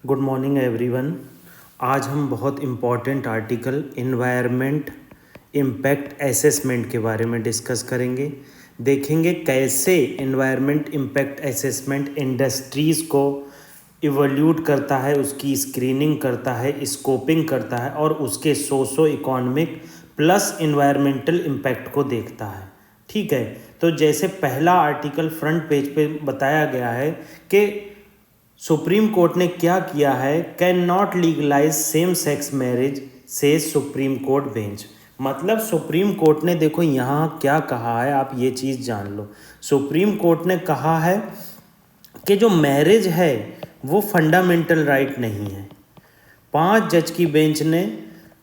Good morning everyone. आज हम बहुत important article environment impact assessment के बारे में डिस्कस करेंगे। देखेंगे कैसे इन्वायरमेंट इम्पैक्ट असेसमेंट इंडस्ट्रीज़ को इवोल्यूट करता है, उसकी स्क्रीनिंग करता है, स्कोपिंग करता है और उसके socio economic plus environmental impact को देखता है। ठीक है, तो जैसे पहला आर्टिकल फ्रंट पेज पे बताया गया है कि सुप्रीम कोर्ट ने क्या किया है, can not legalise same sex marriage से सुप्रीम कोर्ट बेंच। मतलब सुप्रीम कोर्ट ने देखो यहाँ क्या कहा है, आप ये चीज़ जान लो। सुप्रीम कोर्ट ने कहा है कि जो मैरिज है वो फंडामेंटल राइट नहीं है। 5 जज की बेंच ने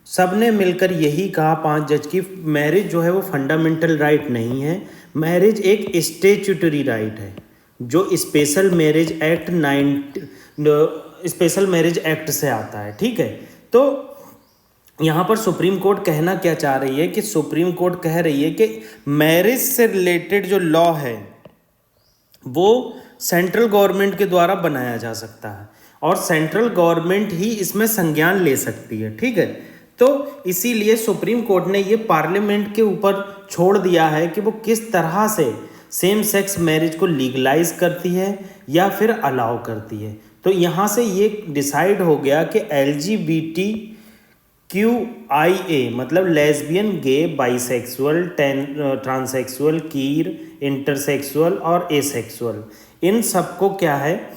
सबने मिलकर यही कहा, 5 जज की, मैरिज जो है वो फंडामेंटल राइट नहीं है, मैरिज एक स्टैट्यूटरी राइट है जो स्पेशल मैरिज एक्ट से आता है। ठीक है, तो यहाँ पर सुप्रीम कोर्ट कहना क्या चाह रही है कि सुप्रीम कोर्ट कह रही है कि मैरिज से रिलेटेड जो लॉ है वो सेंट्रल गवर्नमेंट के द्वारा बनाया जा सकता है और सेंट्रल गवर्नमेंट ही इसमें संज्ञान ले सकती है। ठीक है, तो इसीलिए सुप्रीम कोर्ट ने ये पार्लियामेंट के ऊपर छोड़ दिया है कि वो किस तरह से सेम सेक्स मैरिज को लीगलाइज करती है या फिर अलाउ करती है। तो यहाँ से ये डिसाइड हो गया कि LGBTQIA मतलब लेस्बियन, गे, बाइसेक्सुअल, ट्रांससेक्सुअल, कीर, इंटरसेक्सुअल और एसेक्सुअल, इन सबको क्या है,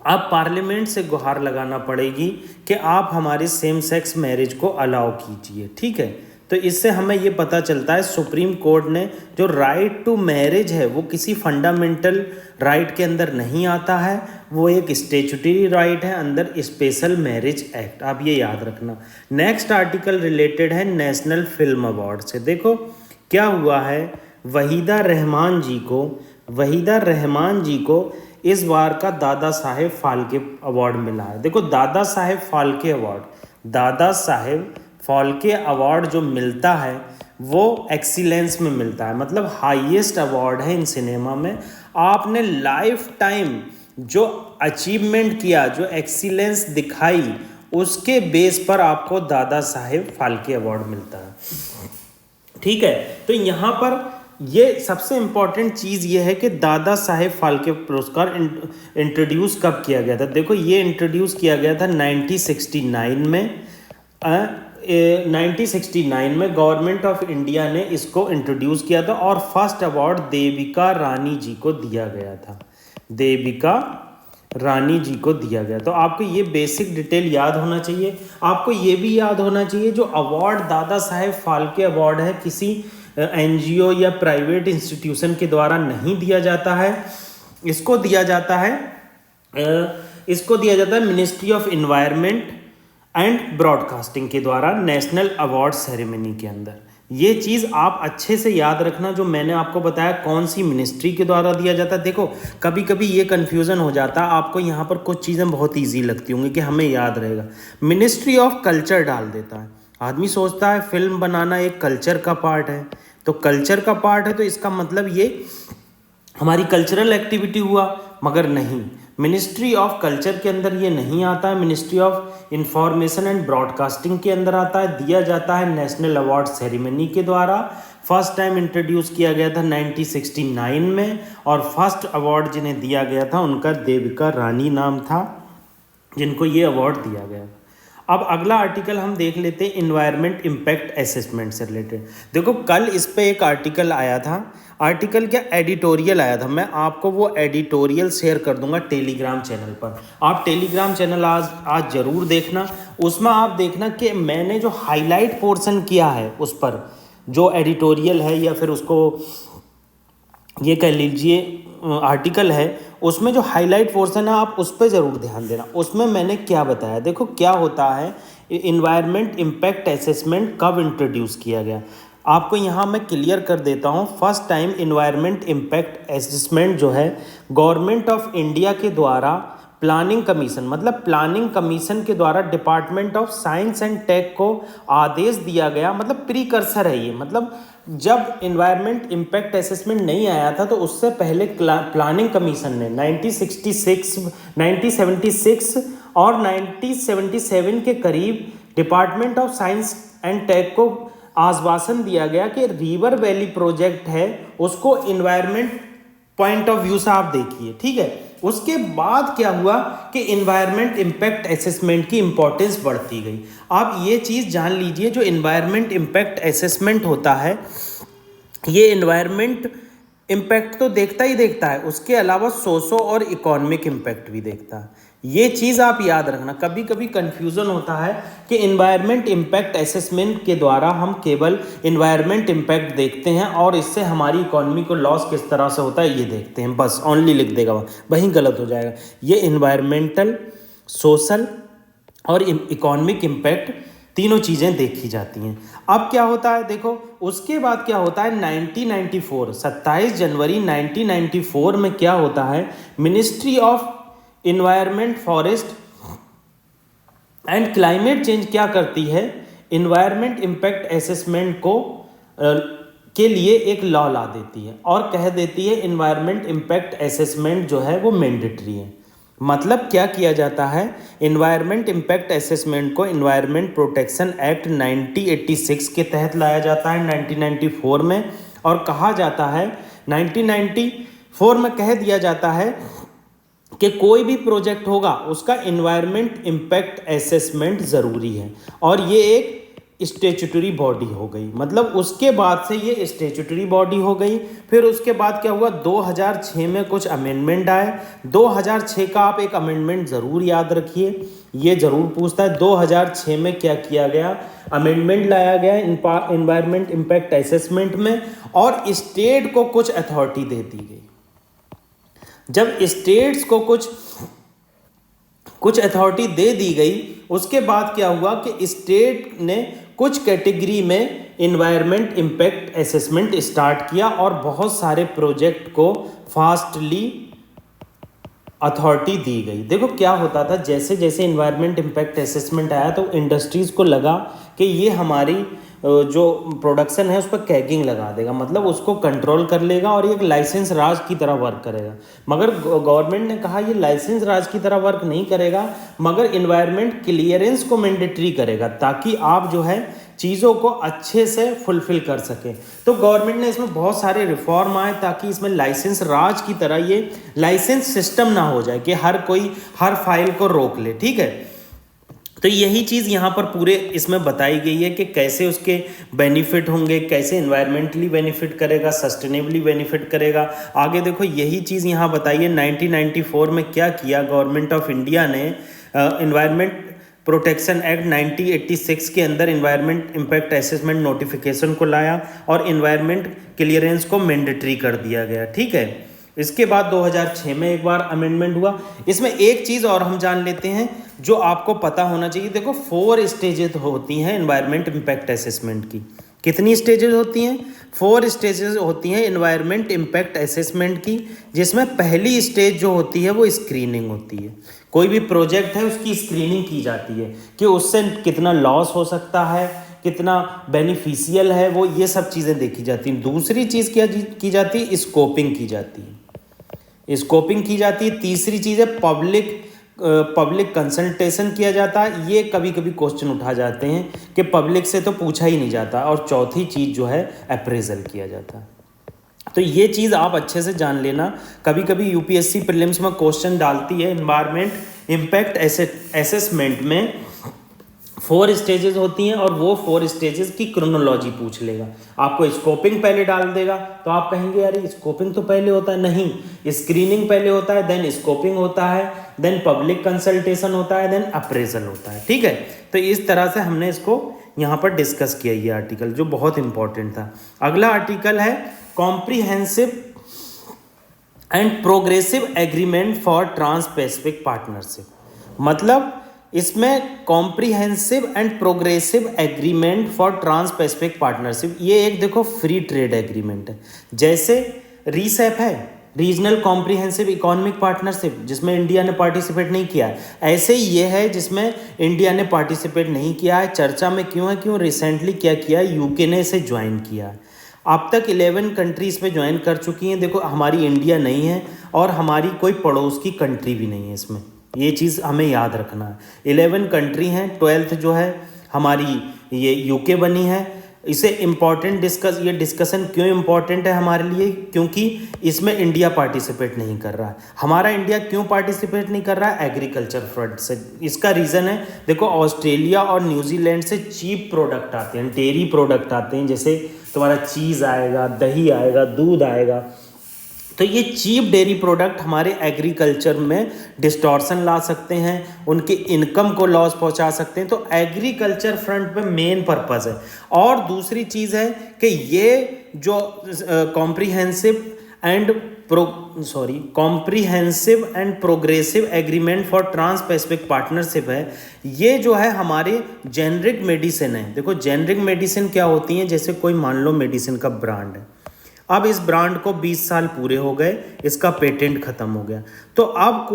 अब पार्लियामेंट से गुहार लगाना पड़ेगी कि आप हमारी सेम सेक्स मैरिज को अलाउ कीजिए। ठीक है, तो इससे हमें ये पता चलता है सुप्रीम कोर्ट ने जो राइट टू मैरिज है वो किसी फंडामेंटल राइट के अंदर नहीं आता है, वो एक स्टैट्यूटरी राइट है अंदर स्पेशल मैरिज एक्ट। आप ये याद रखना। नेक्स्ट आर्टिकल रिलेटेड है नेशनल फिल्म अवार्ड से। देखो क्या हुआ है, वहीदा रहमान जी को इस बार का दादा साहेब फाल्के अवार्ड मिला है। देखो दादा साहेब फाल्के अवार्ड जो मिलता है वो एक्सीलेंस में मिलता है, मतलब हाईएस्ट अवार्ड है इन सिनेमा में। आपने लाइफ टाइम जो अचीवमेंट किया, जो एक्सीलेंस दिखाई, उसके बेस पर आपको दादा साहेब फाल्के अवार्ड मिलता है। ठीक है, तो यहाँ पर ये सबसे इम्पॉर्टेंट चीज़ ये है कि दादा साहेब फाल्के पुरस्कार इंट्रोड्यूस कब किया गया था। देखो ये इंट्रोड्यूस किया गया था 1969 में। 1969 में गवर्नमेंट ऑफ इंडिया ने इसको इंट्रोड्यूस किया था और फर्स्ट अवार्ड देविका रानी जी को दिया गया था। तो आपको ये बेसिक डिटेल याद होना चाहिए। आपको ये भी याद होना चाहिए जो अवार्ड दादा साहेब फाल्के अवार्ड है किसी NGO या प्राइवेट इंस्टीट्यूशन के द्वारा नहीं दिया जाता है। इसको दिया जाता है ministry of environment and broadcasting के द्वारा नेशनल अवार्ड सेरेमनी के अंदर। ये चीज़ आप अच्छे से याद रखना जो मैंने आपको बताया कौन सी मिनिस्ट्री के द्वारा दिया जाता है। देखो कभी कभी ये कन्फ्यूज़न हो जाता है, आपको यहाँ पर कुछ चीज़ें बहुत ईजी लगती होंगी कि हमें याद रहेगा। मिनिस्ट्री ऑफ कल्चर डाल देता है, आदमी सोचता है फिल्म बनाना एक कल्चर का पार्ट है, तो कल्चर का पार्ट है तो इसका मतलब ये हमारी कल्चरल एक्टिविटी हुआ, मगर नहीं, मिनिस्ट्री ऑफ कल्चर के अंदर ये नहीं आता है, ministry of information and broadcasting के अंदर आता है। दिया जाता है नेशनल अवार्ड सेरेमनी के द्वारा। फर्स्ट टाइम इंट्रोड्यूस किया गया था 1969 में और फर्स्ट अवार्ड जिन्हें दिया गया था उनका देविका रानी नाम था, जिनको ये अवार्ड दिया गया। अब अगला आर्टिकल हम देख लेते हैं इन्वायरमेंट इम्पैक्ट असेसमेंट से रिलेटेड। देखो कल इस पे एक आर्टिकल आया था, आर्टिकल क्या, एडिटोरियल आया था। मैं आपको वो एडिटोरियल शेयर कर दूंगा टेलीग्राम चैनल पर। आप टेलीग्राम चैनल आज ज़रूर देखना। उसमें आप देखना कि मैंने जो हाईलाइट पोर्शन किया है उस पर जो एडिटोरियल है या फिर उसको ये कह लीजिए आर्टिकल है, उसमें जो हाईलाइट पोर्शन है आप उस पर ज़रूर ध्यान देना। उसमें मैंने क्या बताया, देखो क्या होता है इन्वायरमेंट इम्पैक्ट असेसमेंट कब इंट्रोड्यूस किया गया, आपको यहाँ मैं क्लियर कर देता हूँ। First time environment impact assessment जो है गवर्नमेंट ऑफ इंडिया के द्वारा प्लानिंग कमीशन, मतलब प्लानिंग कमीशन के द्वारा department of science and tech को आदेश दिया गया, मतलब प्रीकर्सर है ये, मतलब जब इन्वायरमेंट इम्पैक्ट असेसमेंट नहीं आया था तो उससे पहले प्लानिंग कमीशन ने 1976 और 1977 के करीब department of science and tech को आश्वासन दिया गया कि रिवर वैली प्रोजेक्ट है उसको इन्वायरमेंट पॉइंट ऑफ व्यू से आप देखिए, ठीक है। उसके बाद क्या हुआ कि इन्वायरमेंट इम्पैक्ट असेसमेंट की इंपॉर्टेंस बढ़ती गई। आप ये चीज़ जान लीजिए, जो इन्वायरमेंट इम्पैक्ट असेसमेंट होता है ये इन्वायरमेंट इम्पैक्ट तो देखता ही देखता है, उसके अलावा सोशो और इकोनॉमिक इम्पैक्ट भी देखता है। ये चीज़ आप याद रखना। कभी कभी कंफ्यूजन होता है कि इन्वायरमेंट इम्पैक्ट असेसमेंट के द्वारा हम केवल इन्वायरमेंट इम्पैक्ट देखते हैं और इससे हमारी इकोनॉमी को लॉस किस तरह से होता है ये देखते हैं, बस ओनली लिख देगा, वहीं गलत हो जाएगा। ये इन्वायरमेंटल, सोशल और इकोनॉमिक इम्पैक्ट तीनों चीज़ें देखी जाती हैं। अब क्या होता है देखो, उसके बाद क्या होता है 1994 27 जनवरी 1994 में क्या होता है, ministry of environment, forest and climate change क्या करती है, इन्वायरमेंट इम्पैक्ट असेसमेंट को के लिए एक लॉ ला देती है और कह देती है इन्वायरमेंट इम्पैक्ट असेसमेंट जो है वो मैंडेटरी है। मतलब क्या किया जाता है, इन्वायरमेंट इम्पैक्ट असेसमेंट को इन्वायरमेंट प्रोटेक्शन एक्ट 1986 के तहत लाया जाता है 1994 में, और कहा जाता है 1994 में कह दिया जाता है कि कोई भी प्रोजेक्ट होगा उसका इन्वायरमेंट इम्पैक्ट असेसमेंट ज़रूरी है, और ये एक स्टेचुटरी बॉडी हो गई। मतलब उसके बाद से ये स्टेचुटरी बॉडी हो गई। फिर उसके बाद क्या हुआ, 2006 में कुछ अमेंडमेंट आए। 2006 का आप एक अमेंडमेंट ज़रूर याद रखिए, ये ज़रूर पूछता है 2006 में क्या किया गया, अमेंडमेंट लाया गया इन्वायरमेंट इम्पैक्ट असेसमेंट में, और स्टेट को कुछ अथॉरिटी दे दी गई। जब स्टेट्स को कुछ अथॉरिटी दे दी गई, उसके बाद क्या हुआ कि स्टेट ने कुछ कैटेगरी में इन्वायरमेंट इम्पैक्ट असेसमेंट स्टार्ट किया और बहुत सारे प्रोजेक्ट को फास्टली अथॉरिटी दी गई। देखो क्या होता था, जैसे जैसे इन्वायरमेंट इम्पैक्ट असेसमेंट आया तो इंडस्ट्रीज़ को लगा कि ये हमारी जो प्रोडक्शन है उस पर कैगिंग लगा देगा, मतलब उसको कंट्रोल कर लेगा और ये एक लाइसेंस राज की तरह वर्क करेगा। मगर गवर्नमेंट ने कहा ये लाइसेंस राज की तरह वर्क नहीं करेगा, मगर इन्वायरमेंट क्लियरेंस को मैंडेटरी करेगा, ताकि आप जो है चीज़ों को अच्छे से फुलफिल कर सकें। तो गवर्नमेंट ने इसमें बहुत सारे रिफॉर्म आए ताकि इसमें लाइसेंस राज की तरह ये लाइसेंस सिस्टम ना हो जाए कि हर कोई हर फाइल को रोक ले, ठीक है। तो यही चीज़ यहाँ पर पूरे इसमें बताई गई है कि कैसे उसके बेनिफिट होंगे, कैसे इन्वायरमेंटली बेनिफिट करेगा, सस्टेनेबली बेनिफिट करेगा। आगे देखो यही चीज़ यहाँ बताइए 1994 में क्या किया गवर्नमेंट ऑफ इंडिया ने, इन्वायरमेंट प्रोटेक्शन एक्ट 1986 के अंदर इन्वायरमेंट इम्पैक्ट असेसमेंट नोटिफिकेशन को लाया और इन्वायरमेंट क्लियरेंस को मैंडेटरी कर दिया गया, ठीक है। इसके बाद 2006 में एक बार अमेंडमेंट हुआ। इसमें एक चीज़ और हम जान लेते हैं जो आपको पता होना चाहिए। देखो 4 स्टेजेस होती हैं इन्वायरमेंट इम्पैक्ट असेसमेंट की। कितनी स्टेजेस होती हैं? 4 स्टेजेस होती हैं इन्वायरमेंट इम्पैक्ट असेसमेंट की, जिसमें पहली स्टेज जो होती है वो स्क्रीनिंग होती है। कोई भी प्रोजेक्ट है उसकी स्क्रीनिंग की जाती है कि उससे कितना लॉस हो सकता है, कितना बेनिफिशियल है, वो ये सब चीज़ें देखी जाती हैं। दूसरी चीज़ क्या की जाती है, स्कोपिंग की जाती है। स्कोपिंग की जाती है। तीसरी चीज़ है पब्लिक कंसल्टेशन किया जाता है। ये कभी कभी क्वेश्चन उठा जाते हैं कि पब्लिक से तो पूछा ही नहीं जाता। और चौथी चीज़ जो है अप्रेजल किया जाता है। तो ये चीज़ आप अच्छे से जान लेना। कभी कभी यूपीएससी प्रीलिम्स में क्वेश्चन डालती है इन्वायरमेंट इम्पैक्ट असेसमेंट में 4 स्टेजेस होती हैं और वो 4 स्टेजेस की क्रोनोलॉजी पूछ लेगा। आपको स्कोपिंग पहले डाल देगा तो आप कहेंगे यार स्कोपिंग तो पहले होता है, नहीं, स्क्रीनिंग पहले होता है, देन स्कोपिंग होता है, देन पब्लिक कंसल्टेशन होता है, देन अप्रेजल होता है, ठीक है। तो इस तरह से हमने इसको यहाँ पर डिस्कस किया ये आर्टिकल, जो बहुत इंपॉर्टेंट था। अगला आर्टिकल है comprehensive and progressive agreement for trans Pacific partnership. मतलब इसमें comprehensive and progressive agreement for trans Pacific partnership, ये एक देखो फ्री ट्रेड एग्रीमेंट है। जैसे रीसेप है, रीजनल कॉम्प्रिहेंसिव इकोनॉमिक पार्टनरशिप, जिसमें इंडिया ने पार्टिसिपेट नहीं किया है, ऐसे ही ये है जिसमें इंडिया ने पार्टिसिपेट नहीं किया है। चर्चा में क्यों है, क्यों रिसेंटली क्या किया है, यूके ने इसे ज्वाइन किया है। अब तक 11 कंट्री इसमें ज्वाइन कर चुकी हैं। देखो हमारी इंडिया नहीं है और हमारी कोई पड़ोस की कंट्री भी नहीं है इसमें, ये चीज़ हमें याद रखना है। 11 कंट्री हैं, 12th जो है हमारी ये यूके बनी है। इसे इम्पॉर्टेंट ये डिस्कशन क्यों इम्पॉर्टेंट है हमारे लिए, क्योंकि इसमें इंडिया पार्टिसिपेट नहीं कर रहा है। हमारा इंडिया क्यों पार्टिसिपेट नहीं कर रहा है? एग्रीकल्चर फ्रंट से। इसका रीज़न है, देखो ऑस्ट्रेलिया और न्यूजीलैंड से चीप प्रोडक्ट आते हैं, डेयरी प्रोडक्ट आते हैं, जैसे तुम्हारा चीज़ आएगा, दही आएगा, दूध आएगा। तो ये चीप डेयरी प्रोडक्ट हमारे एग्रीकल्चर में डिस्टॉर्शन ला सकते हैं, उनके इनकम को लॉस पहुंचा सकते हैं। तो एग्रीकल्चर फ्रंट पे मेन पर्पस है। और दूसरी चीज़ है कि ये जो comprehensive and progressive agreement for trans Pacific partnership है, ये जो है हमारे जेनरिक मेडिसिन है। देखो जेनरिक मेडिसिन क्या होती हैं, जैसे कोई मान लो मेडिसिन का ब्रांड है, अब इस ब्रांड को 20 साल पूरे हो गए, इसका पेटेंट खत्म हो गया, तो अब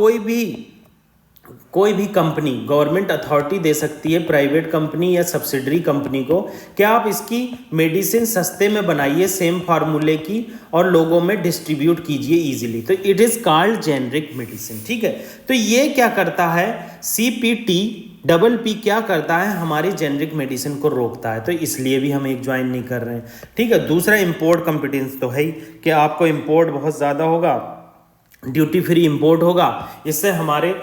कोई भी कंपनी, गवर्नमेंट अथॉरिटी दे सकती है प्राइवेट कंपनी या सब्सिडरी कंपनी को कि आप इसकी मेडिसिन सस्ते में बनाइए सेम फार्मूले की और लोगों में डिस्ट्रीब्यूट कीजिए इजीली। तो it is called generic medicine, ठीक है। तो ये क्या करता है, CPTPP क्या करता है, हमारी जेनरिक मेडिसिन को रोकता है। तो इसलिए भी हम एक ज्वाइन नहीं कर रहे हैं, ठीक है। दूसरा इंपोर्ट कॉम्पिटिशन तो है ही कि आपको इंपोर्ट बहुत ज़्यादा होगा, ड्यूटी फ्री इंपोर्ट होगा, इससे हमारे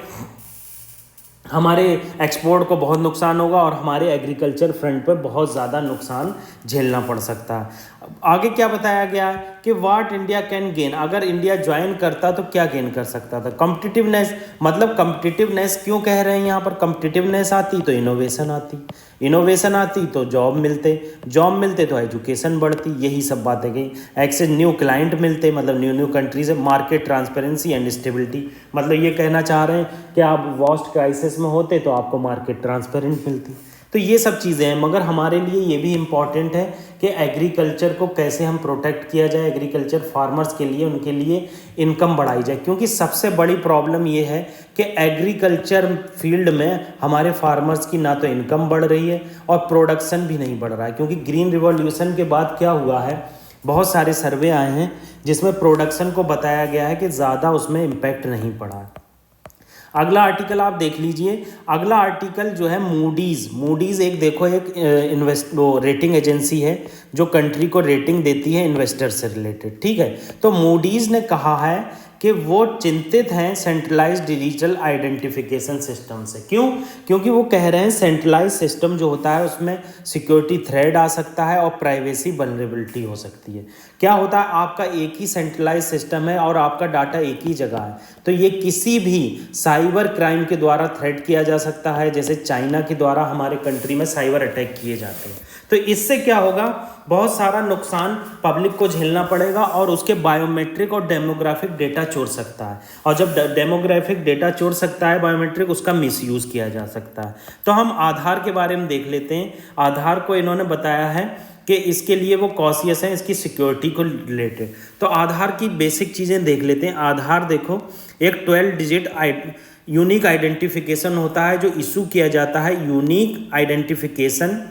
एक्सपोर्ट को बहुत नुकसान होगा और हमारे एग्रीकल्चर फ्रंट पर बहुत ज़्यादा नुकसान झेलना पड़ सकता है। आगे क्या बताया गया है कि व्हाट इंडिया कैन गेन, अगर इंडिया ज्वाइन करता तो क्या गेन कर सकता था। कॉम्पिटिटिवनेस, मतलब कॉम्पिटिटिवनेस क्यों कह रहे हैं यहाँ पर, कॉम्पिटिटिवनेस आती तो इनोवेशन आती, इनोवेशन आती तो जॉब मिलते तो एजुकेशन बढ़ती, यही सब बातें गई। एक्सेस न्यू क्लाइंट मिलते, मतलब new countries, market transparency and stability, मतलब ये कहना चाह रहे हैं कि आप वर्स्ट क्राइसिस में होते तो आपको मार्केट ट्रांसपेरेंट मिलती। तो ये सब चीज़ें हैं, मगर हमारे लिए ये भी इम्पॉर्टेंट है कि एग्रीकल्चर को कैसे हम प्रोटेक्ट किया जाए, एग्रीकल्चर फार्मर्स के लिए, उनके लिए इनकम बढ़ाई जाए। क्योंकि सबसे बड़ी प्रॉब्लम ये है कि एग्रीकल्चर फील्ड में हमारे फार्मर्स की ना तो इनकम बढ़ रही है और प्रोडक्शन भी नहीं बढ़ रहा है। क्योंकि ग्रीन रिवॉल्यूशन के बाद क्या हुआ है, बहुत सारे सर्वे आए हैं जिसमें प्रोडक्शन को बताया गया है कि ज़्यादा उसमें इम्पैक्ट नहीं पड़ा है। अगला आर्टिकल आप देख लीजिए, अगला आर्टिकल जो है मूडीज़ एक देखो एक रेटिंग एजेंसी है जो कंट्री को रेटिंग देती है इन्वेस्टर से रिलेटेड, ठीक है। तो मूडीज़ ने कहा है कि वो चिंतित हैं सेंट्रलाइज्ड डिजिटल आइडेंटिफिकेशन सिस्टम से। क्यों? क्योंकि वो कह रहे हैं सेंट्रलाइज सिस्टम जो होता है उसमें सिक्योरिटी थ्रेट आ सकता है और प्राइवेसी वल्नरेबिलिटी हो सकती है। क्या होता है, आपका एक ही सेंट्रलाइज सिस्टम है और आपका डाटा एक ही जगह है, तो ये किसी भी साइबर क्राइम के द्वारा थ्रेट किया जा सकता है, जैसे चाइना के द्वारा हमारे कंट्री में साइबर अटैक किए जाते हैं। तो इससे क्या होगा, बहुत सारा नुकसान पब्लिक को झेलना पड़ेगा और उसके बायोमेट्रिक और डेमोग्राफिक डेटा चोर सकता है, और जब डेमोग्राफिक डेटा चोर सकता है बायोमेट्रिक, उसका मिसयूज़ किया जा सकता है। तो हम आधार के बारे में देख लेते हैं। आधार को इन्होंने बताया है कि इसके लिए वो कॉशियस हैं इसकी सिक्योरिटी को रिलेटेड। तो आधार की बेसिक चीज़ें देख लेते हैं। आधार देखो एक 12 डिजिट यूनिक आइडेंटिफिकेशन होता है जो इशू किया जाता है unique identification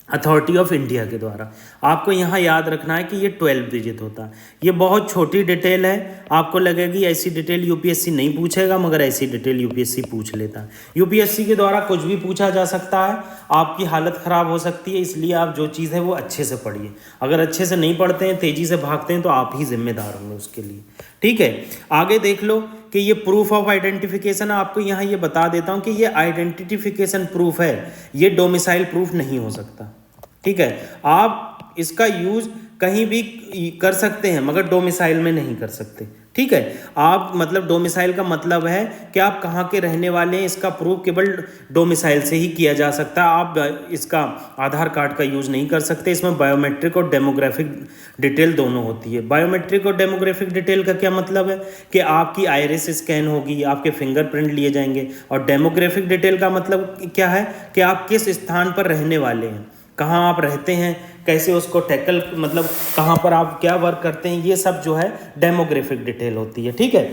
authority of India के द्वारा। आपको यहाँ याद रखना है कि ये 12 डिजिट होता है। ये बहुत छोटी डिटेल है, आपको लगेगी ऐसी डिटेल यूपीएससी नहीं पूछेगा, मगर ऐसी डिटेल यूपीएससी पूछ लेता है। यूपीएससी के द्वारा कुछ भी पूछा जा सकता है, आपकी हालत ख़राब हो सकती है, इसलिए आप जो चीज़ है वो अच्छे से पढ़िए। अगर अच्छे से नहीं पढ़ते हैं, तेज़ी से भागते हैं, तो आप ही जिम्मेदार होंगे उसके लिए, ठीक है। आगे देख लो कि ये प्रूफ ऑफ आइडेंटिफिकेशन, आपको यहाँ ये बता देता हूँ कि ये आइडेंटिफिकेशन प्रूफ है, ये डोमिसाइल प्रूफ नहीं हो सकता, ठीक है। आप इसका यूज़ कहीं भी कर सकते हैं मगर डोमिसाइल में नहीं कर सकते, ठीक है। आप मतलब डोमिसाइल का मतलब है कि आप कहाँ के रहने वाले हैं, इसका प्रूफ केवल डोमिसाइल से ही किया जा सकता है। आप इसका आधार कार्ड का यूज़ नहीं कर सकते। इसमें बायोमेट्रिक और डेमोग्राफिक डिटेल दोनों होती है। बायोमेट्रिक और डेमोग्राफिक डिटेल का क्या मतलब है कि आपकी आइरिस स्कैन होगी, आपके फिंगरप्रिंट लिए जाएंगे। और डेमोग्राफिक डिटेल का मतलब क्या है कि आप किस स्थान पर रहने वाले हैं, कहाँ आप रहते हैं, कैसे उसको टैकल, मतलब कहाँ पर आप क्या वर्क करते हैं, ये सब जो है डेमोग्राफिक डिटेल होती है, ठीक है।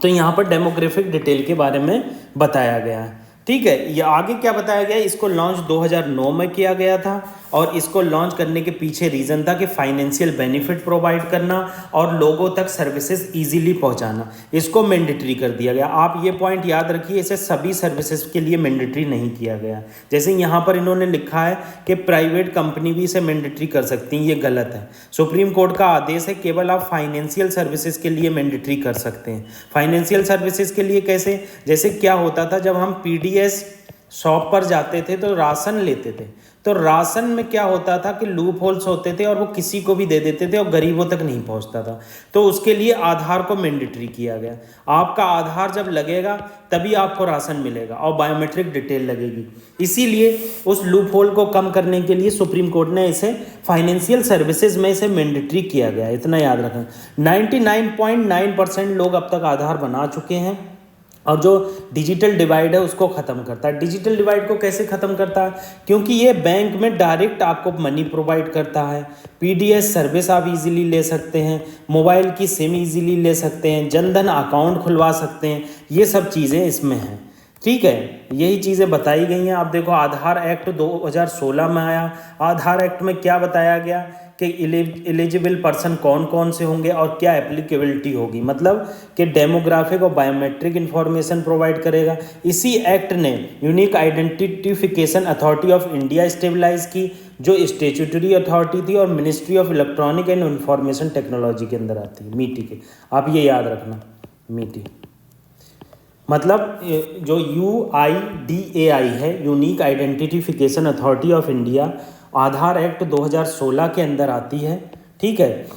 तो यहाँ पर डेमोग्राफिक डिटेल के बारे में बताया गया है, ठीक है। ये आगे क्या बताया गया, इसको लॉन्च 2009 में किया गया था और इसको लॉन्च करने के पीछे रीज़न था कि फाइनेंशियल बेनिफिट प्रोवाइड करना और लोगों तक सर्विसेज इजीली पहुंचाना, इसको मैंडेटरी कर दिया गया। आप ये पॉइंट याद रखिए, इसे सभी सर्विसेज के लिए मैंडेटरी नहीं किया गया। जैसे यहाँ पर इन्होंने लिखा है कि प्राइवेट कंपनी भी इसे मैंडेटरी कर सकती हैं, ये गलत है। सुप्रीम कोर्ट का आदेश है केवल आप फाइनेंशियल सर्विसेज के लिए मैंडेटरी कर सकते हैं। फाइनेंशियल सर्विसेज के लिए कैसे? जैसे क्या होता था, जब हम पीडीएस शॉप पर जाते थे तो राशन लेते थे, तो राशन में क्या होता था कि लूप होल्स होते थे और वो किसी को भी दे देते थे और गरीबों तक नहीं पहुंचता था। तो उसके लिए आधार को मैंडेटरी किया गया। आपका आधार जब लगेगा तभी आपको राशन मिलेगा और बायोमेट्रिक डिटेल लगेगी। इसीलिए उस लूप होल को कम करने के लिए सुप्रीम कोर्ट ने इसे फाइनेंशियल सर्विसेज में इसे मैंडेटरी किया गया। इतना याद रखना। 99.9% लोग अब तक आधार बना चुके हैं और जो डिजिटल डिवाइड है उसको ख़त्म करता है। डिजिटल डिवाइड को कैसे ख़त्म करता है? क्योंकि ये बैंक में डायरेक्ट आपको मनी प्रोवाइड करता है। पीडीएस सर्विस आप इजीली ले सकते हैं, मोबाइल की सिम इजीली ले सकते हैं, जनधन अकाउंट खुलवा सकते हैं, ये सब चीज़ें इसमें हैं। ठीक है, यही चीज़ें बताई गई हैं। आप देखो, आधार एक्ट 2016 में आया। आधार एक्ट में क्या बताया गया कि एलिजिबल पर्सन कौन कौन से होंगे और क्या एप्लीकेबिलिटी होगी, मतलब कि डेमोग्राफिक और बायोमेट्रिक इन्फॉर्मेशन प्रोवाइड करेगा। इसी एक्ट ने unique identification authority of India stabilise की, जो स्टेचुटरी अथॉरिटी थी और ministry of electronic and information technology के अंदर आती है, मीटी के। आप ये याद रखना, मीटी मतलब जो UIDAI है, unique identification authority of India, Aadhaar act 2016 के अंदर आती है। ठीक है,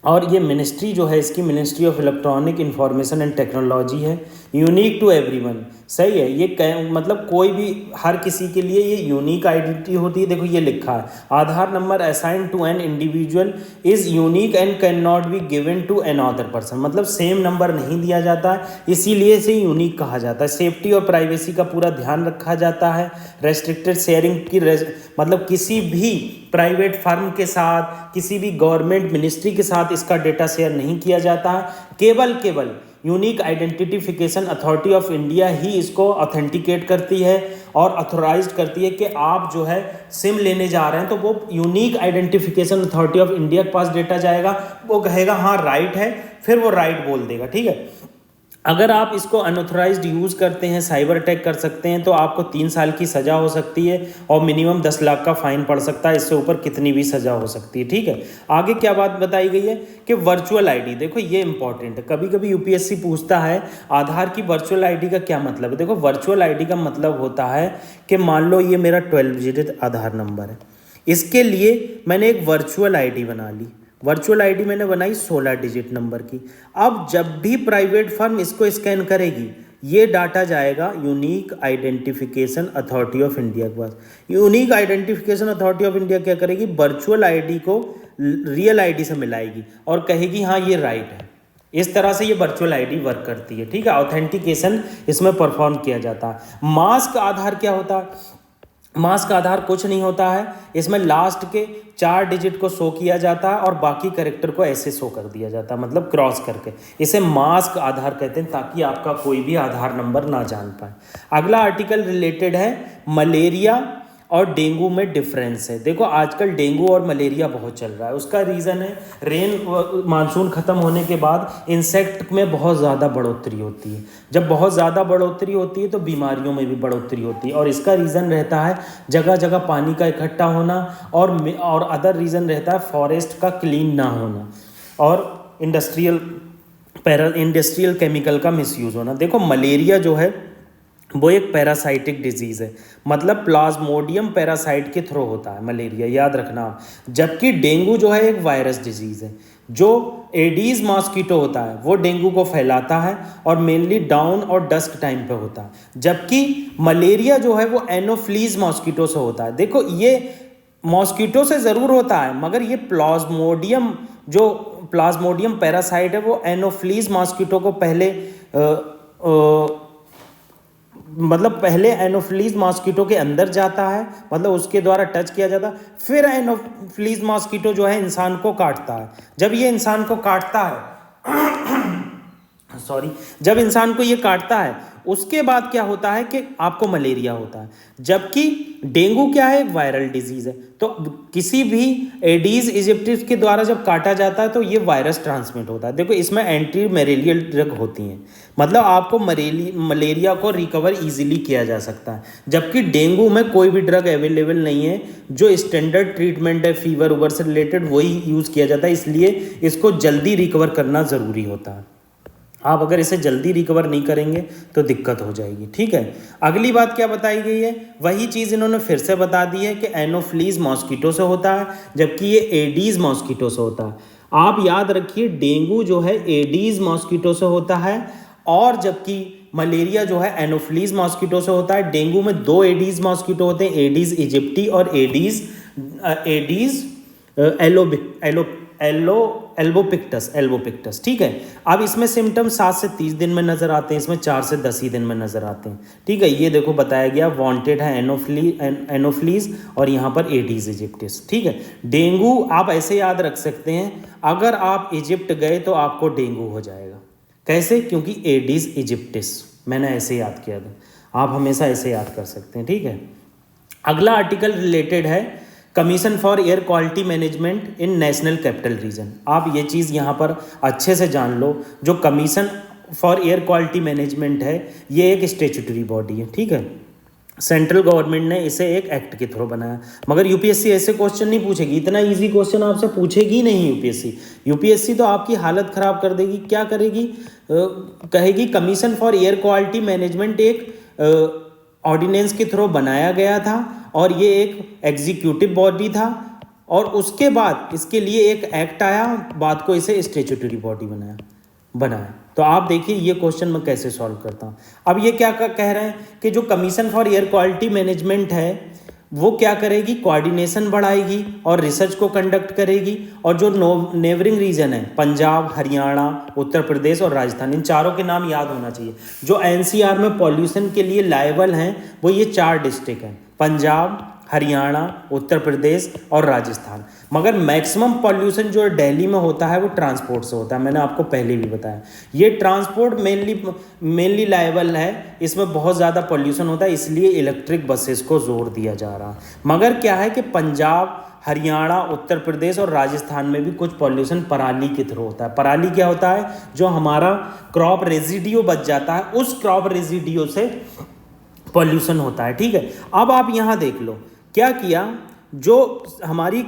और ये मिनिस्ट्री जो है इसकी ministry of electronic information and technology है। यूनिक टू एवरीवन, सही है। ये मतलब कोई भी, हर किसी के लिए ये यूनिक आइडेंटिटी होती है। देखो ये लिखा है, Aadhaar number assign to an individual is unique and can not be given to another person, मतलब सेम नंबर नहीं दिया जाता है, इसीलिए इसे यूनिक कहा जाता है। सेफ्टी और प्राइवेसी का पूरा ध्यान रखा जाता है। रेस्ट्रिक्टेड शेयरिंग की मतलब किसी भी प्राइवेट फर्म के साथ, किसी भी गवर्नमेंट मिनिस्ट्री के साथ इसका डेटा शेयर नहीं किया जाता है। केवल unique identification authority of India ही इसको ऑथेंटिकेट करती है और अथोराइज्ड करती है कि आप जो है सिम लेने जा रहे हैं तो वो unique identification authority of India के पास डेटा जाएगा, वो कहेगा हाँ राइट है, फिर वो राइट बोल देगा। ठीक है, अगर आप इसको अनऑथराइज्ड यूज़ करते हैं, साइबर अटैक कर सकते हैं, तो आपको 3 साल की सज़ा हो सकती है और मिनिमम 10 लाख का फाइन पड़ सकता है। इससे ऊपर कितनी भी सज़ा हो सकती है। ठीक है, आगे क्या बात बताई गई है कि वर्चुअल आईडी, देखो ये इंपॉर्टेंट है। कभी कभी यूपीएससी पूछता है आधार की वर्चुअल आईडी का क्या मतलब है। देखो वर्चुअल आईडी का मतलब होता है कि मान लो ये मेरा 12 डिजिट आधार नंबर है, इसके लिए मैंने एक वर्चुअल आईडी बना ली। वर्चुअल आईडी मैंने बनाई 16 डिजिट नंबर की। अब जब भी प्राइवेट फर्म इसको स्कैन करेगी, ये डाटा जाएगा unique identification authority of India के पास। Unique identification authority of India क्या करेगी, वर्चुअल आईडी को रियल आईडी से मिलाएगी और कहेगी हाँ ये राइट है। इस तरह से ये वर्चुअल आईडी वर्क करती है। ठीक है, ऑथेंटिकेशन इसमें परफॉर्म किया जाता है। मास्क आधार क्या होता है? मास्क आधार कुछ नहीं होता है, इसमें लास्ट के 4 डिजिट को शो किया जाता है और बाकी कैरेक्टर को ऐसे शो कर दिया जाता है, मतलब क्रॉस करके। इसे मास्क आधार कहते हैं ताकि आपका कोई भी आधार नंबर ना जान पाए। अगला आर्टिकल रिलेटेड है मलेरिया और डेंगू में डिफरेंस है। देखो आजकल डेंगू और मलेरिया बहुत चल रहा है, उसका रीज़न है मानसून ख़त्म होने के बाद इंसेक्ट में बहुत ज़्यादा बढ़ोतरी होती है। जब बहुत ज़्यादा बढ़ोतरी होती है तो बीमारियों में भी बढ़ोतरी होती है और इसका रीज़न रहता है जगह जगह पानी का इकट्ठा होना और अदर रीज़न रहता है फॉरेस्ट का क्लीन ना होना और इंडस्ट्रियल केमिकल का मिसयूज़ होना। देखो मलेरिया जो है वो एक पैरासाइटिक डिजीज़ है, मतलब प्लाज्मोडियम पैरासाइट के थ्रू होता है मलेरिया, याद रखना आप। जबकि डेंगू जो है एक वायरस डिजीज़ है, जो एडीज मॉस्किटो होता है वो डेंगू को फैलाता है और मेनली डाउन और डस्क टाइम पे होता है। जबकि मलेरिया जो है वो एनोफ्लीज मॉस्किटो से होता है। देखो ये मॉस्किटो से ज़रूर होता है मगर ये प्लाज्मोडियम पैरासाइट है वो एनोफ्लीज मॉस्किटो को पहले एनोफ्लीज मॉस्किटो के अंदर जाता है, मतलब उसके द्वारा टच किया जाता है, फिर एनोफ्लीज मॉस्किटो जो है इंसान को काटता है। जब ये इंसान को काटता है उसके बाद क्या होता है कि आपको मलेरिया होता है। जबकि डेंगू क्या है? एक वायरल डिजीज है। तो किसी भी एडीज इजिप्टिस के द्वारा जब काटा जाता है तो ये वायरस ट्रांसमिट होता है। देखो इसमें एंटी मलेरियल ड्रग होती हैं, मतलब आपको मलेरिया को रिकवर इजीली किया जा सकता है, जबकि डेंगू में कोई भी ड्रग अवेलेबल नहीं है। जो स्टैंडर्ड ट्रीटमेंट है फीवर उवर से रिलेटेड वही यूज़ किया जाता है, इसलिए इसको जल्दी रिकवर करना ज़रूरी होता है। आप अगर इसे जल्दी रिकवर नहीं करेंगे तो दिक्कत हो जाएगी। ठीक है, अगली बात क्या बताई गई है? वही चीज़ इन्होंने फिर से बता दी है कि एनोफ्लीज मॉस्किटो से होता है, जबकि ये एडीज मॉस्किटो से होता है। आप याद रखिए, डेंगू जो है एडीज मॉस्किटो से होता है, और जबकि मलेरिया जो है एनोफ्लीज मॉस्किटो से होता है। डेंगू में दो एडीज मॉस्किटो होते हैं, एडीज इजिप्टी और एडीज एल्बोपिक्टस। ठीक है, अब इसमें सिम्टम 7 से 30 दिन में नजर आते हैं, इसमें 4 से 10 ही दिन में नजर आते हैं। ठीक है, ये देखो बताया गया, वांटेड है एनोफ्लीज और यहाँ पर एडीज इजिप्टिस। ठीक है, डेंगू आप ऐसे याद रख सकते हैं, अगर आप इजिप्ट गए तो आपको डेंगू हो जाएगा। कैसे? क्योंकि एडीज इजिप्टिस मैंने ऐसे याद किया था, आप हमेशा ऐसे याद कर सकते हैं। ठीक है, अगला आर्टिकल रिलेटेड है commission for air quality management in national capital region. आप ये चीज़ यहाँ पर अच्छे से जान लो, जो commission for air quality management है ये एक स्टेचुटरी बॉडी है। ठीक है, सेंट्रल गवर्नमेंट ने इसे एक एक्ट के थ्रू बनाया, मगर यूपीएससी ऐसे क्वेश्चन नहीं पूछेगी, इतना इजी क्वेश्चन आपसे पूछेगी नहीं यूपीएससी तो आपकी हालत ख़राब कर देगी। क्या करेगी? कहेगी commission for air quality management एक ऑर्डिनेंस के थ्रू बनाया गया था और ये एक एग्जीक्यूटिव बॉडी था, और उसके बाद इसके लिए एक एक्ट आया, बाद को इसे स्टेचुटरी बॉडी बनाया। तो आप देखिए ये क्वेश्चन मैं कैसे सॉल्व करता हूँ। अब ये क्या कह रहे हैं कि जो commission for air quality management है वो क्या करेगी? कोऑर्डिनेशन बढ़ाएगी और रिसर्च को कंडक्ट करेगी, और जो नेबरिंग रीजन है पंजाब, हरियाणा, उत्तर प्रदेश और राजस्थान, इन चारों के नाम याद होना चाहिए। जो एनसीआर में पॉल्यूशन के लिए लायबल हैं वो ये 4 डिस्ट्रिक्ट हैं, पंजाब, हरियाणा, उत्तर प्रदेश और राजस्थान। मगर मैक्सिमम पॉल्यूशन जो दिल्ली में होता है वो ट्रांसपोर्ट से होता है, मैंने आपको पहले भी बताया। ये ट्रांसपोर्ट मेनली लायबल है, इसमें बहुत ज़्यादा पॉल्यूशन होता है, इसलिए इलेक्ट्रिक बसेस को जोर दिया जा रहा। मगर क्या है कि पंजाब, हरियाणा, उत्तर प्रदेश और राजस्थान में भी कुछ पॉल्यूशन पराली के थ्रू होता है। पराली क्या होता है? जो हमारा क्रॉप रेजिडियो बच जाता है, उस क्रॉप रेजिडियो से पॉल्यूशन होता है। ठीक है, अब आप यहाँ देख लो क्या किया, जो हमारी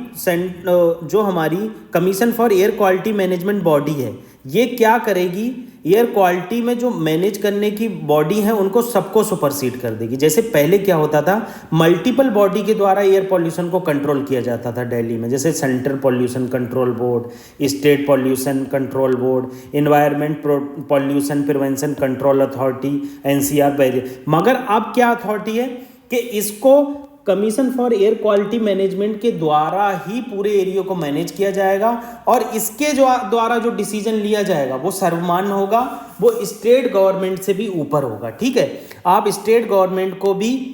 commission for air quality management body है ये क्या करेगी? एयर क्वालिटी में जो मैनेज करने की बॉडी है उनको सबको सुपरसीड कर देगी। जैसे पहले क्या होता था, मल्टीपल बॉडी के द्वारा एयर पॉल्यूशन को कंट्रोल किया जाता था दिल्ली में, जैसे central pollution control board, state pollution control board, environment pollution prevention control authority, NCR. मगर अब क्या अथॉरिटी है कि इसको commission for air quality management के द्वारा ही पूरे एरिया को मैनेज किया जाएगा, और इसके द्वारा जो डिसीजन लिया जाएगा वो सर्वमान्य होगा, वो स्टेट गवर्नमेंट से भी ऊपर होगा। ठीक है, आप स्टेट गवर्नमेंट को भी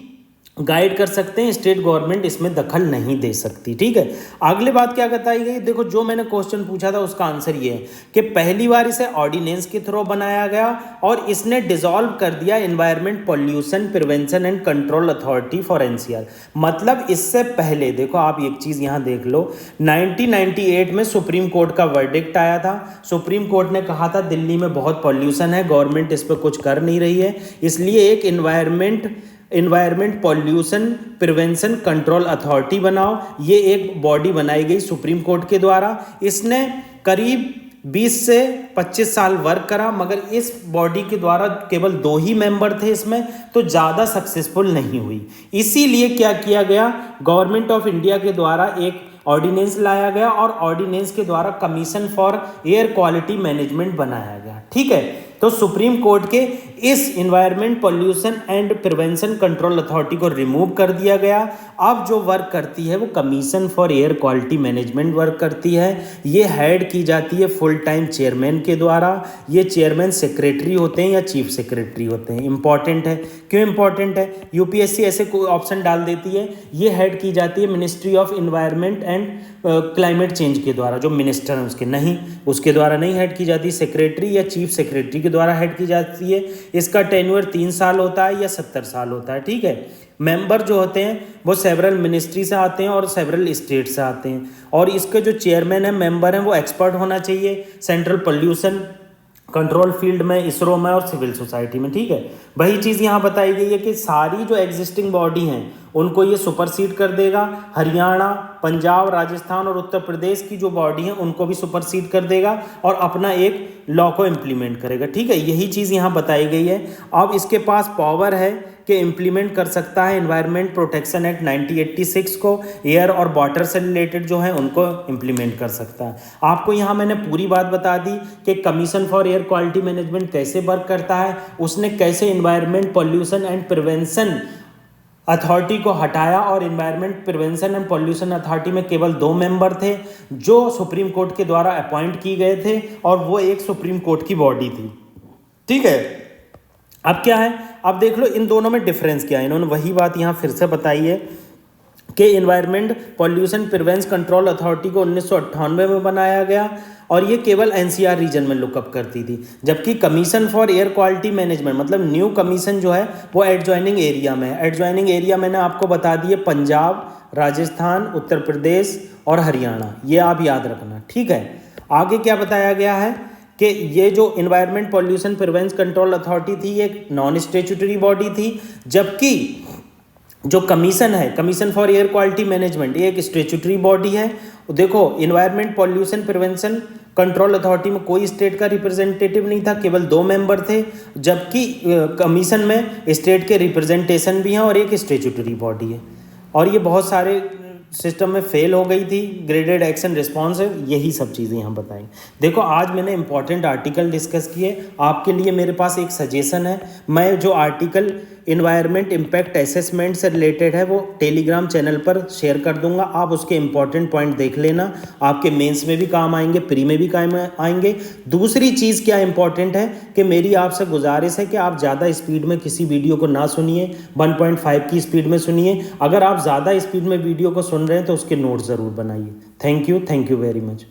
गाइड कर सकते हैं, स्टेट गवर्नमेंट इसमें दखल नहीं दे सकती। ठीक है, अगली बात क्या बताई गई? देखो जो मैंने क्वेश्चन पूछा था उसका आंसर ये है कि पहली बार इसे ऑर्डिनेंस के थ्रू बनाया गया और इसने डिसॉल्व कर दिया environment pollution prevention and control authority for NCR. मतलब इससे पहले देखो आप एक चीज यहां देख लो, 1998 में सुप्रीम कोर्ट का वर्डिक्ट आया था। सुप्रीम कोर्ट ने कहा था दिल्ली में बहुत पॉल्यूशन है, गवर्नमेंट इस पर कुछ कर नहीं रही है, इसलिए एक environment pollution prevention control authority बनाओ। ये एक बॉडी बनाई गई सुप्रीम कोर्ट के द्वारा। इसने करीब 20 से 25 साल वर्क करा, मगर इस बॉडी के द्वारा केवल 2 ही मेंबर थे इसमें, तो ज़्यादा सक्सेसफुल नहीं हुई। इसीलिए क्या किया गया, गवर्नमेंट ऑफ इंडिया के द्वारा एक ऑर्डिनेंस लाया गया और ऑर्डिनेंस के द्वारा commission for air quality management बनाया गया। ठीक है, तो सुप्रीम कोर्ट के इस environment pollution and prevention control authority को रिमूव कर दिया गया। अब जो वर्क करती है वो commission for air quality management work करती है। ये हेड की जाती है फुल टाइम चेयरमैन के द्वारा। ये चेयरमैन सेक्रेटरी होते हैं या चीफ सेक्रेटरी होते हैं। इंपॉर्टेंट है, क्यों इंपॉर्टेंट है? यूपीएससी ऐसे कोई ऑप्शन डाल देती है। ये हेड की जाती है ministry of environment and climate change के द्वारा, जो मिनिस्टर हैं उसके द्वारा नहीं हेड की जाती, सेक्रेटरी या चीफ सेक्रेटरी के द्वारा हेड की जाती है। इसका टेन्योर 3 साल होता है या 70 साल होता है, ठीक है। मेंबर जो होते हैं वो सेवरल मिनिस्ट्री से आते हैं और सेवरल स्टेट से आते हैं, और इसके जो चेयरमैन है, मेंबर हैं, वो एक्सपर्ट होना चाहिए सेंट्रल पोल्यूशन कंट्रोल फील्ड में, इसरो में और सिविल सोसाइटी में, ठीक है। वही चीज़ यहाँ बताई गई है कि सारी जो एग्जिस्टिंग बॉडी हैं उनको ये सुपरसीड कर देगा। हरियाणा, पंजाब, राजस्थान और उत्तर प्रदेश की जो बॉडी हैं उनको भी सुपरसीड कर देगा और अपना एक लॉ को इम्प्लीमेंट करेगा, ठीक है। यही चीज़ यहाँ बताई गई है। अब इसके पास पावर है कि इम्प्लीमेंट कर सकता है एनवायरनमेंट प्रोटेक्शन एक्ट 1986 को, एयर और वाटर से रिलेटेड जो है उनको इम्प्लीमेंट कर सकता है। आपको यहाँ मैंने पूरी बात बता दी कि commission for air quality management कैसे वर्क करता है, उसने कैसे environment pollution and prevention authority को हटाया, और environment prevention and pollution authority में केवल 2 मेंबर थे जो सुप्रीम कोर्ट के द्वारा अपॉइंट किए गए थे, और वो एक सुप्रीम कोर्ट की बॉडी थी, ठीक है। अब क्या है, अब देख लो इन दोनों में डिफरेंस क्या है। इन्होंने वही बात यहाँ फिर से बताई है कि एनवायरनमेंट पॉल्यूशन प्रिवेंस कंट्रोल अथॉरिटी को 1998 में बनाया गया, और ये केवल एनसीआर रीजन में लुकअप करती थी, जबकि commission for air quality management मतलब न्यू कमीशन जो है वो एडजॉइनिंग एरिया में है। एडजॉइनिंग एरिया मैंने आपको बता दिए पंजाब, राजस्थान, उत्तर प्रदेश और हरियाणा, ये आप याद रखना, ठीक है। आगे क्या बताया गया है कि ये जो एनवायरनमेंट पॉल्यूशन प्रिवेंस कंट्रोल अथॉरिटी थी ये एक नॉन स्टेचुटरी बॉडी थी, जबकि जो कमीशन है, commission for air quality management, ये एक स्टेचुटरी बॉडी है। देखो environment pollution prevention control authority में कोई स्टेट का रिप्रेजेंटेटिव नहीं था, केवल 2 मेंबर थे, जबकि कमीशन में स्टेट के रिप्रेजेंटेशन भी हैं और एक स्टेचुटरी बॉडी है। और ये बहुत सारे सिस्टम में फेल हो गई थी, ग्रेडेड एक्शन रिस्पॉन्स है, यही सब चीज़ें यहाँ बताएं। देखो आज मैंने इंपॉर्टेंट आर्टिकल डिस्कस किए, आपके लिए मेरे पास एक सजेशन है, मैं जो आर्टिकल इन्वायरमेंट इम्पैक्ट असेसमेंट से रिलेटेड है वो टेलीग्राम चैनल पर शेयर कर दूंगा, आप उसके इंपॉर्टेंट पॉइंट देख लेना, आपके मेंस में भी काम आएंगे, प्री में भी काम आएंगे। दूसरी चीज़ क्या इंपॉर्टेंट है कि मेरी आपसे गुजारिश है कि आप ज़्यादा स्पीड में किसी वीडियो को ना सुनिए, 1.5 की स्पीड में सुनिए। अगर आप ज़्यादा स्पीड में वीडियो को सुन रहे हैं तो उसके नोट्स ज़रूर बनाइए। Thank you very much.